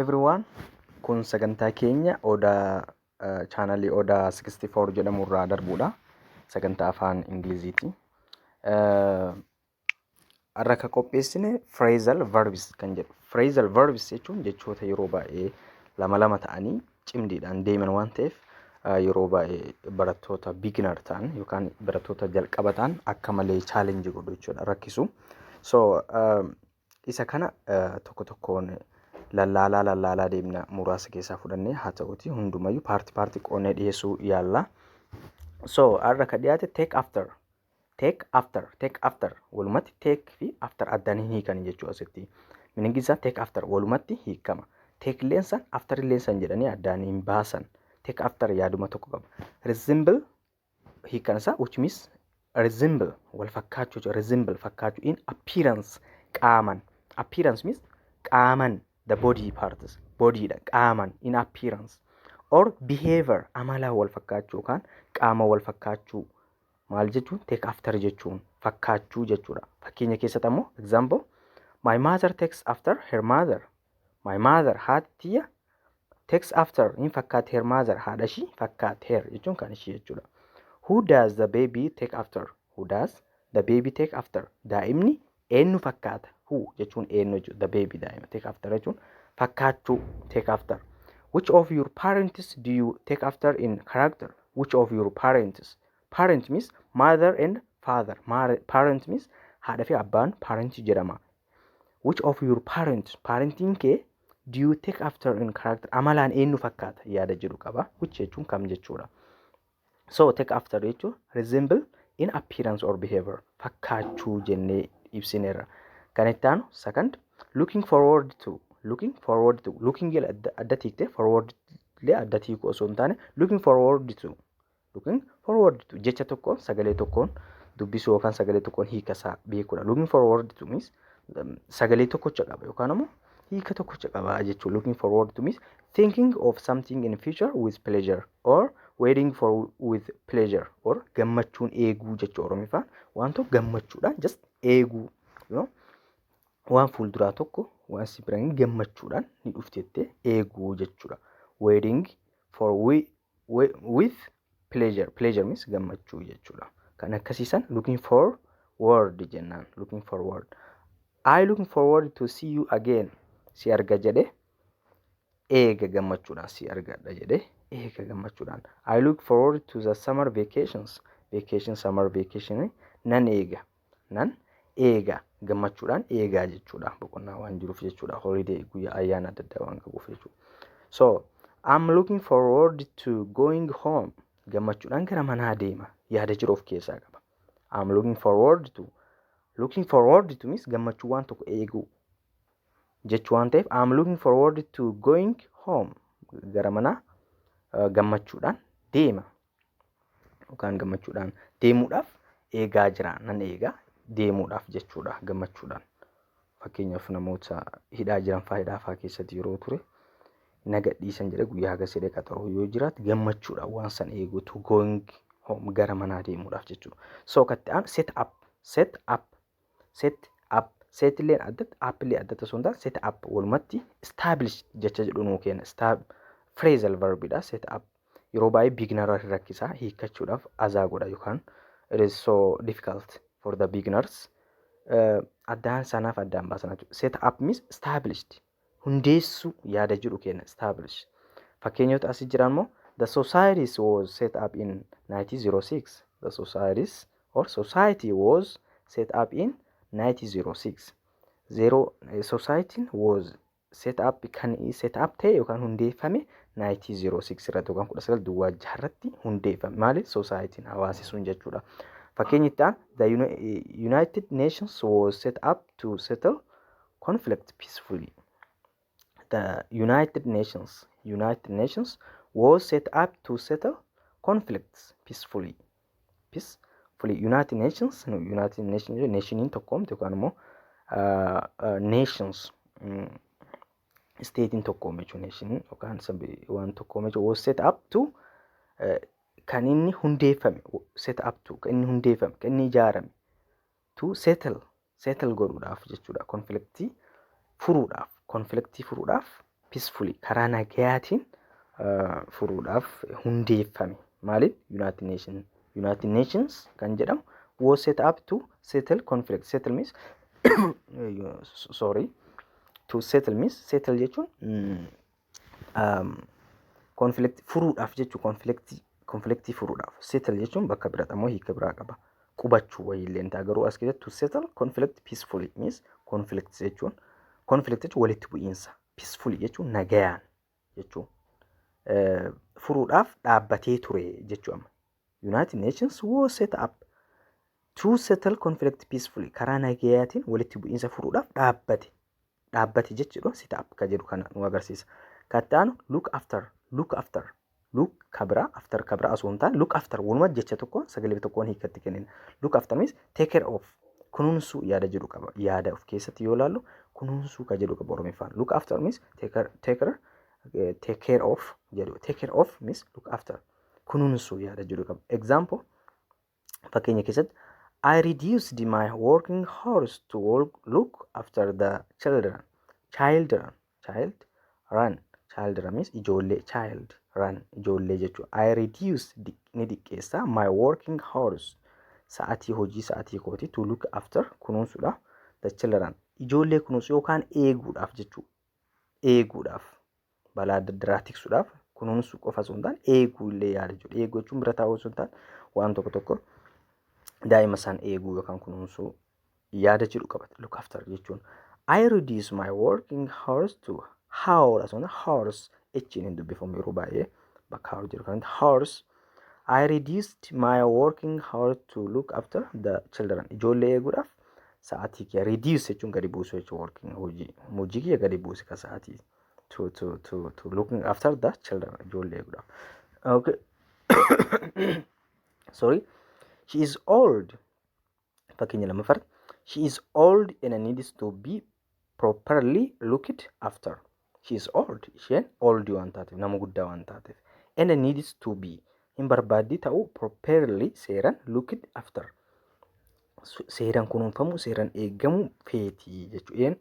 everyone, kun sagantaa keenya odaa chaanalii odaa 64 jedhamu irraa darbuudha. Sagantaa afaan Ingiliziiti. Har'a ka qopheessine phrasal verbs kan jedhu. Phrasal verbs jechuun jechoota yeroo baay'ee lama ta'anii cimdiidhaan deeman waan ta'eef yeroo baay'ee barattoota beginner ta'an yookaan barattoota jalqaba ta'an akka malee challenge godhu jechuudha, rakkisu. So isa kana tokko tokkoon lallaalaa deemna muraasa keessaa fudhannee haa ta'uuti hundumayyuu paartii qoonnee dhiyeessuu yaalla. So har'a ka dhiyaate take after walumatti take fi after addaan hin hiikan jechuu asitti. Meaning isaa take after walumatti hiikama. Take leensan after leensan jedhanii addaan hin baasan. Take after yaaduma tokko qaba. Resemble hiikan isaa which means resemble wal fakkaachuu jechuudha. Resemble fakkaachuu in appearance qaaman. Appearance means qaaman the body parts. Body dha qaaman in appearance. Or behavior amala wal fakkaachuu yookaan qaama wal fakkaachuu. Maal jechuun take after jechuun fakkaachuu jechuudha. Fakkeenya keessatti ammoo example my mother takes after her mother. My mother haati tiyya takes after in fakkaate her mother haadha ishii fakkaate her jechuun kan ishii jechuudha. Who does the baby take after? Who does the baby take after? Daa'imni eenyu fakkaata? Who jechuun eenyu jechuudha. The baby daa'ima take after jechuun fakkaachuu take after. Which of your parents do you take after in character? Which of your parents? Parent means mother and father. Parent means haadha fi abbaan parent jedhama. Which of your parents? Parentiin kee do you take after in character? Amalaan eenyu fakkaata yaada jedhu qaba. Which jechuun kam jechuudha. So take after jechuun resemble in appearance or behavior. Fakkaachuu jennee ibsineerra. Kan itti aanu second looking forward to. Looking forward to. Looking ila adda tiikte forward illee adda tiikuu osoo hin taane looking forward to. Looking forward to jecha tokkoon sagalee tokkoon dubbisuu yookaan sagalee tokkoon hiika isaa beekuudha. Looking forward to means sagalee tokkocha qaba yookaan ammoo hiika tokkocha qaba jechuudha. Looking forward to means thinking of something in future with pleasure or waiting for with pleasure or gammachuun eeguu jechuudha. Oromiffaan waan tokko gammachuudhaan just eeguu waan fuulduraa tokko waan si biraan gammachuudhaan ni dhuftettee eeguu jechuudha. Waiting for with pleasure. Pleasure means gammachuu jechuudha. Kan akkasiisan looking forward jennaan. Looking forward. I looking forward to see you again. Si arga jedhe eega gammachuudhaan si argadha jedhe eega gammachuudhaan. I look forward to the summer vacations. Summer vacation nan eega gammachuudhaan eegaa jechuudha. Boqonnaa waan jiruuf jechuudha. Holiday guyyaa ayyaana adda addaa waan qabuuf jechuudha. So I'm looking forward to going home. Gammachuudhaan gara manaa deema yaada jiru of keessaa qaba. I'm looking forward to. Looking forward to means gammachuu waan tokko eeguu jechuu waan ta'eef I'm looking forward to going home. Gara manaa gammachuudhaan deema yookaan gammachuudhaan deemuudhaaf eegaa jira. Nan eegaa deemuudhaaf jechuudha gammachuudhaan. Fakkeenyaaf namoota hidhaa jiran faayidaa fa'aa keessatti yeroo ture naga dhiisan jedhe guyyaa haga sedee qaxaroo yoo jiraate gammachuudhaan waan san eeguu to going home gara manaa deemuudhaaf jechuudha. So katti aan set up set illee addatti up illee addatti osoo hin taane set up walumatti establish jecha jedhu nuu kenna. Phrasal verbidha set up. Yeroo baay'ee beginner rakkisaa hiikkachuudhaaf azaa godha yookaan it is so difficult for the beginners. Addaan sanaaf addaan baasan jechuudha. Set up means established. Hundeessuu yaada jedhu kenna establish. Fakkeenyota asii jiran immoo the societies was set up in 1906. The societies or society was set up in 1906. Society was set up kan set up ta'e yookaan hundeeffame 1906 irratti yookaan 1906 irratti hundeeffame. Maali society hawaasi sun jechuudha. Fakkeenyi itti aan the United Nations was set up to settle conflict peacefully. The United Nations was set up to settle conflicts peacefully. United Nations nationiin tokkoomte yookaan immoo nations statein tokkoome jechuun nation yookaan waan tokkoome jechuun was set up to kan inni hundeeffame set up to kan inni hundeeffame kan inni ijaarame to settle godhuudhaaf jechuudha. Conflictii furuudhaaf peacefully karaa nagayaatiin furuudhaaf hundeeffame. Maaliif? United Nations kan jedhamu was set up to settle conflict. Settle means sorry, to settle means settle jechuun conflict furuudhaaf jechuu conflictii furuudhaaf. Settle jechuun bakka biraadha moo hiika biraa qaba. Qubachuu wayiillee ta'a garuu as keessatti to settle conflict peacefully means conflict jechuun walitti bu'iinsa. Peacefully jechuun nagayaan jechuun furuudhaaf dhaabbatee ture jechuudha. United Nations was set up to settle conflict peacefully karaa nagayaatiin walitti bu'iinsa furuudhaaf dhaabbate jechuudha. Set up ka jedhu kana nu agarsiisa. Kattaanu look after look kabra after kabra osoo hin taane look after walumaa jecha tokko sagalee tokkoon hiikatti kennina. Look after means take care of kunuunsuu yaada jedhu qaba. Yaada of keessatti yoo ilaallu kunuunsuu ka jedhu qaba Oromiffaan. Look after means take care of jedhu. Take care of means look after kunuunsuu yaada jedhu qaba. Example fakkeenya keessatti I reduced my working hours to look after the children. Children means ijoollee. Child run ijoollee jechuudha. I reduced ni diqqeessa my working hours sa'atii hojii sa'atii kooti to look after kunuunsuudhaaf the children ijoollee kunuunsu yookaan eeguudhaaf jechuudha. Eeguudhaaf balaa adda addaa tiksuudhaaf kunuunsuu qofa osoo hin taane eeguullee yaada jechuudha. Eeguu jechuun bira taa'uu osoo hin taane waan tokko daa'ima isaan eeguu yookaan kunuunsuu yaada jedhu qabata. Look after jechuun I reduce my working hours to hours echiin hin dubbifamu yeroo baay'ee bakka hours jedhu kanatti hours. I reduced my working hours to look after the children. Ijoollee eeguudhaaf sa'atii kiyya reduce jechuun gadi buusuu jechuudha. Hojii kiyya gadi buuse ka sa'atii to looking after the children. Ijoollee eeguudhaaf. Okay. Sorry. She is old. Fakkeenya lammaffaa. She is old and needs to be properly looked after. She is old. Isheen old waan taateef nama guddaa waan taateef. And needs to be hin barbaaddi ta'uu properly seeraan looked after. Seeraan kunuunfamuu seeraan eegamuu feetii jechuudha.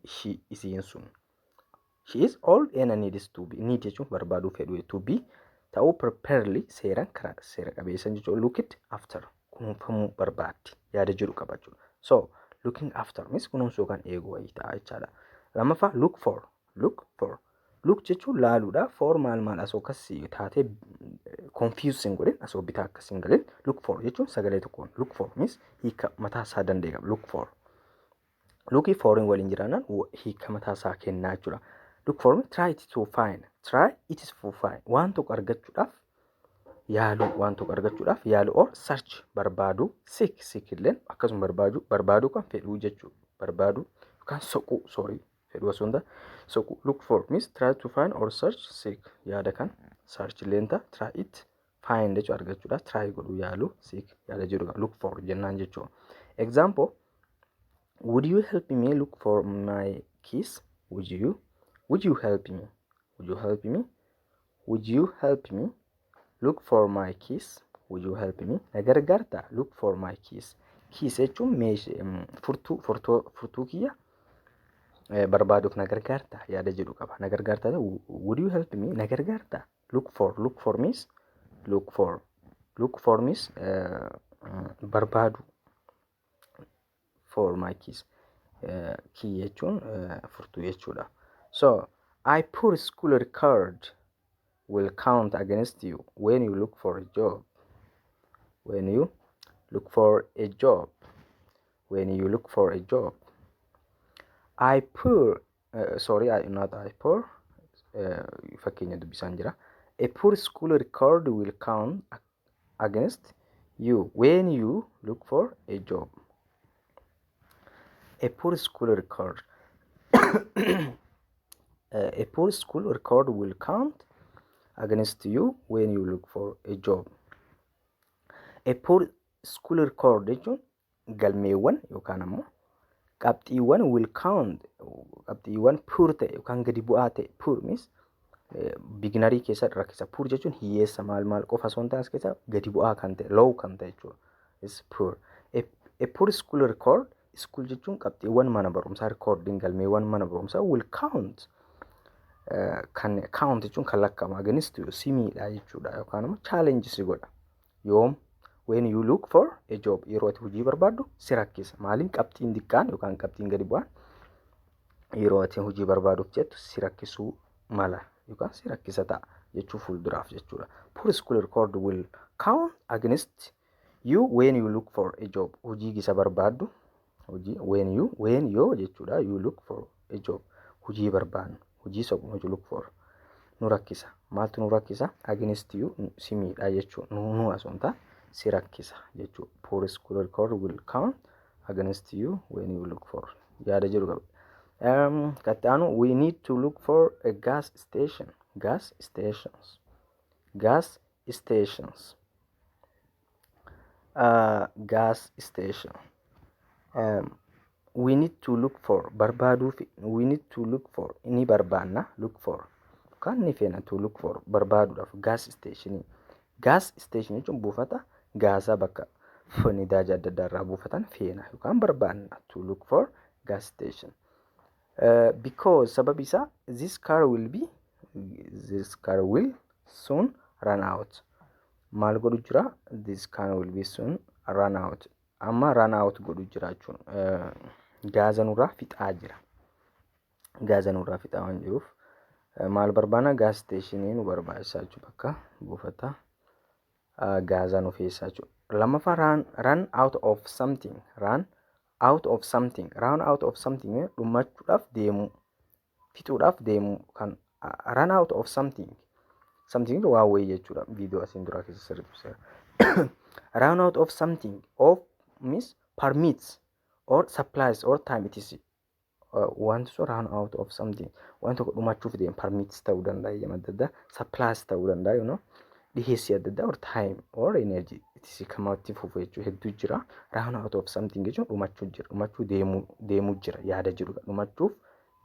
Isiin sun. She is old and needs to be. Need jechuun barbaaduu fedhu. To be ta'uu properly seeraan karaa seera qabeessan jechuudha. Looked after. Kunuunfamuu barbaaddi yaada jedhu qaba jechuudha. So looking after means kunuunsuu yookaan eeguu wayii ta'a jechaadha. Lammaffaa look for. Look jechuun laaluudha. For maal asoo akkasii taatee confusing godhin asoo bitaa akkasiin galin. Look for jechuun sagalee tokkoon. Look for means hiika mataa isaa danda'e qaba. Look for. Lookii foriin waliin jiraannaan hiika mataa isaa kennaa jechuudha. Look for means try it to find. Try it to find. Waan tokko argachuudhaaf yaalu or search barbaaduu seek illeen akkasuma barbaaduu kan fedhuu jechuudha. Barbaaduu yookaan soquu fedhuu osoo hin taane soquu. Look for means try to find or search seek yaada kan search illeen ta'a try it find jechuudha argachuudhaaf try godhuu yaaluu seek yaada jedhu look for jennaan jechuudha. Example would you help me look for my keys? Would you help me? Look for my keys. Would you help me? Na gargaartaa? Look for my keys. Keys jechuun furtuu kiyya barbaaduuf na gargaartaa yaada jedhu qaba. Na gargaartaa would you help me? Na gargaartaa? Look for means barbaadu. For my keys. Key jechuun furtuu jechuudha. So I poor school record will count against you when you look for a job. I poor fakkeenya dubbisaan jira. A poor school record will count against you when you look for a job. A poor school record will count against you when you look for a job. A poor school record jechuun galmeewwan yookaan ammoo qabxiiwwan will count qabxiiwwan poor ta'e yookaan gadi bu'aa ta'e. Poor means beginnerii keessa rakkisa. Poor jechuun hiyyeessa maal qofa osoo hin taane as keessa gadi bu'aa kan ta'e low kan ta'e jechuudha. Is poor. A poor school record school jechuun qabxiiwwan mana barumsaa recording galmeewwan mana barumsaa will count kan count jechuun kan lakkaa'amu against you si miidhaa jechuudha yookaan immoo challenge si godha. Yoom when you look for a job yeroo ati hojii barbaaddu si rakkisa. Maaliin qabxiin xiqqaan yookaan qabxiin gadi bu'aan yeroo ati hojii barbaaduuf jettu si rakkisuu mala yookaan si rakkisa ta'a jechuu fuulduraaf jechuudha. Poor school record will count against you when you look for a job. Hojii gisa barbaaddu hojii when you jechuudha you look for a job. Hojii barbaadnu hojii soqnu you look for nu rakkisa. Maaltu nu rakkisa? Against you si miidhaa jechuu nu asonta si rakkisa jechuu. Poor school record will count against you when you look for. Yaada jedhu qaba. Kataanu we need to look for a gas station. Gas stations. Gas stations. Gas station. We need to look for barbaadu. We need to look for ini barbaanna look for. Kan ni feena to look for barbaaduudhaaf gas station. Gas station jechuun buufata gaasaa bakka fonidaajii adda addaa irraa buufatan feena yookaan barbaanna to look for gas station. Because sababi isaa this car will soon run out. Maal godhu jira? This car will be soon run out. Amma run out godhu jira jechuun gaaza nurraa fixaa jira. Gaaza nurraa fixaa waan jiruuf maal barbaana? Gas stationii nu barbaachisaa jechuudha bakka buufata gaaza nu feessaa jechuudha. Lammaffaa run out of something. Run out of something dhumachuudhaaf deemu fixuudhaaf deemu kan run out of something waa wayii jechuudha. Viidiyoo asiin duraa keessa sirriibseera. Run out of something of means permits or supplies or time etc. Want to run out of something waan tokko dhumachuuf deemu permits ta'uu danda'a yema adda addaa supplies ta'uu danda'a dhiheessii adda addaa or time or energy etc. kamaatti fufu jechuu hedduu jira. Run out of something jechuun dhumachuu jira. Dhumachuu deemuu jira yaada jedhudha. Dhumachuuf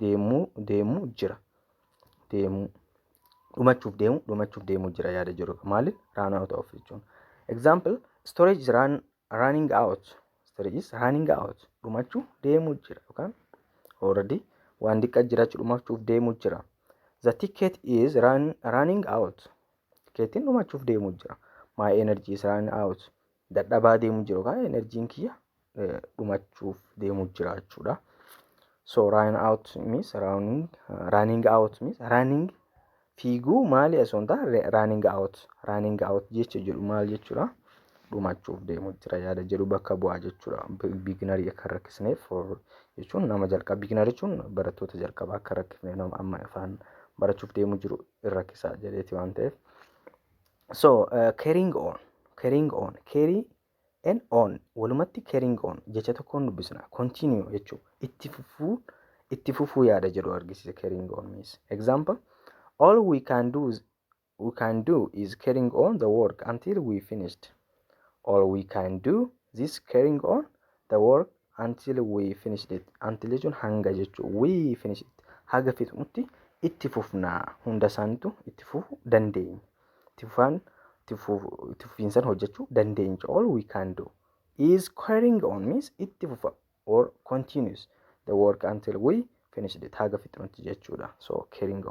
deemuu jira. Dhumachuuf deemuu jira yaada jedhudha. Maaliif run out of jechuun. Example storage is running out. Storage is running out. Dhumachuu deemuu jira yookaan already waan xiqqaa jiraachuu dhumachuuf deemuu jira. The ticket is running out. Ticketiin dhumachuuf deemuu jira. My energy is running out. Dadhabaa deemuu jira yookaan energiin kiyya dhumachuuf deemuu jira jechuudha. So running out means running fiiguu maali osoo hin taane running out jecha jedhu maal jechuudha? Dhumachuuf deemuu jira yaada jedhu bakka bu'aa jechuudha. Beginnerii akka rakkisneef jechuun nama jalqaba beginnerii jechuun barattoota jalqabaa akka rakkifne nama amma afaan barachuuf deemuu jiru rakkisaa jedheeti waan ta'eef. So carrying on carry and on walumatti carrying on jecha tokkoon dubbisna. Continue jechuun itti fufuu yaada jedhu argisiisa. Carrying on means example all we can do is carrying on the work until we finished. All we can do is carrying on the work until we finished it. Until jechuun hanga jechuun we finished it haga fixnutti itti fufnaa hunda isaaniitu itti fufuu dandeenya. Itti fufiinsan hojjechuu dandeenya. All we can do is carrying on means itti fufa or continues the work until we finished it haga fixnutti jechuudha. So carrying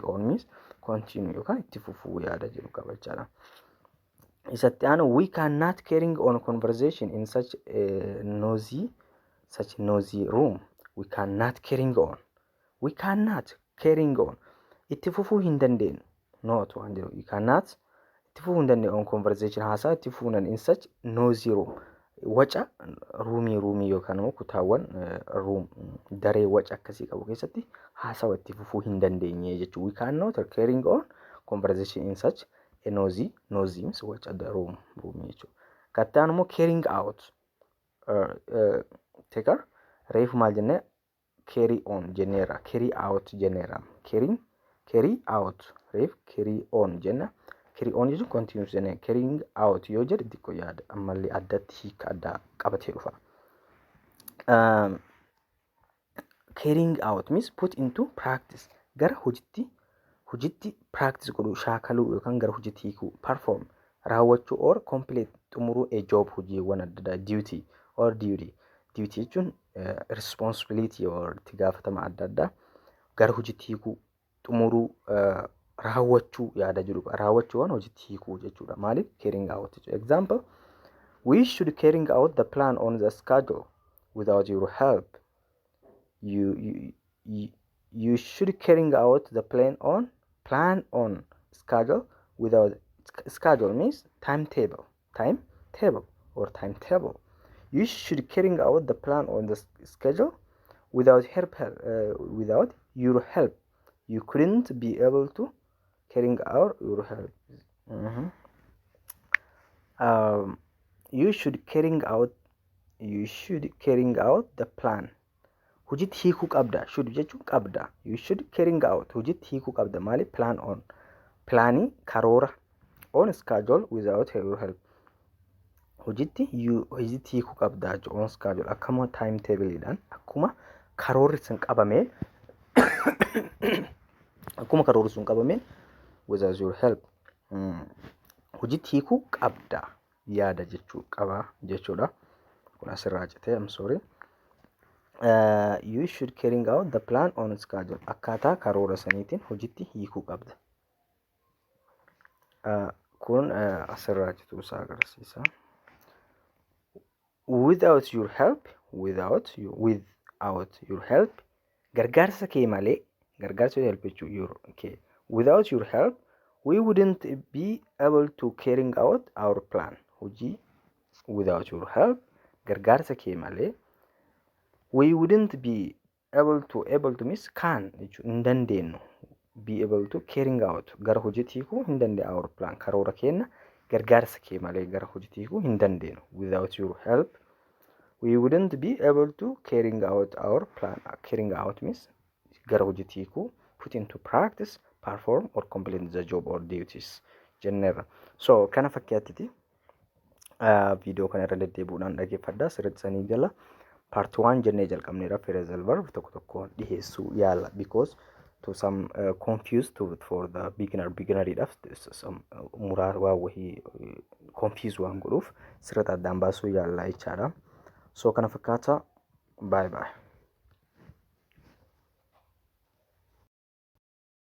on means continue yookaan itti fufuu yaada jedhu qaba jechaadha. Isatti aanu we cannot carrying on conversation in such noisy room. We cannot carrying on itti fufuu hin dandeenyu. Not waan jedhu you cannot itti fufuu hin dandeenyu on conversation haasaa itti fufuunan in such noisy room. Waca ruumii yookaan immoo kutaawwan daree waca akkasii qabu keessatti haasawa itti fufuu hin dandeenye jechuudha. We cannot carrying on conversation in such a noisy means waca room jechuudha. Kattaan immoo carrying out teekar reefu maal jennee carry on jenneera. Carry out jenneera. Carry out reef carry on jenna. Carry on jechuun continuous jennee carrying out yoo jedhe xiqqoo yaada ammallee addatti hiika addaa qabatee dhufa. Carrying out means put into practice gara hojiitti practice godhuu shaakaluu yookaan gara hojiitti hiikuu perform raawwachuu or complete xumuruu a job hojiiwwan adda addaa duty jechuun responsibility or itti gaafatama adda addaa gara hojiitti hiikuu xumuruu raawwachuu yaada jedhu raawwachuudhaan hojiitti hiikuu jechuudha. Maaliif carrying out jechuudha. Example, we should carrying out the plan on the schedule without your help. You should carrying out the plan on schedule without schedule means timetable or timetable. You should carrying out the plan on the schedule without without your help. You couldn't be able to carrying out your help. You should carrying out the plan. Hojiitti hiikuu qabda. Should jechuun qabda. You should carrying out. Hojiitti hiikuu qabda. Maali? Plan on. Plaanii karoora. On schedule without your help. Hojiitti hiikuu qabda. On schedule. Akkuma timetable-dhaan akkuma karoorri sun qabamee without your help. Hojiitti hiikuu qabda. Yaada jechuu qaba jechuudha. Kun asirraa citee I'm sorry. You should carrying out the plan on schedule. Akkaataa karoora saniitiin hojiitti hiikuu qabda. Kun asirraa cituu isaa agarsiisa. Without your help, without your help, gargaarsa kee malee, gargaarsa help jechuu without your help, we wouldn't be able to carrying out our plan. Hojii without your help, gargaarsa kee malee, we wouldn't be able to miss can hin dandeenyu. Be able to carrying out gara hojiitti hiikuu hin dandeenyu our plan karoora keenya gargaarsa kee malee gara hojiitti hiikuu hin dandeenyu. Without your help, we wouldn't be able to carrying out our plan. Carrying out means gara hojiitti hiikuu, put into practice, perform or complete the job or duties jenneerra. So kana fakkaattii viidiyoo kana irra deddeebi'uudhaan dhaggeeffadhaa. Sirriitti jala part 1 jennee jalqabneera. Phrasal verb tokko tokko dhiheessuu yaala because to some confused for the beginneridhaaf some muraa waa wahii confuse waan godhuuf sirriitti addaan baasuu yaala jechaadha. So kana fakkaata. Bye bye.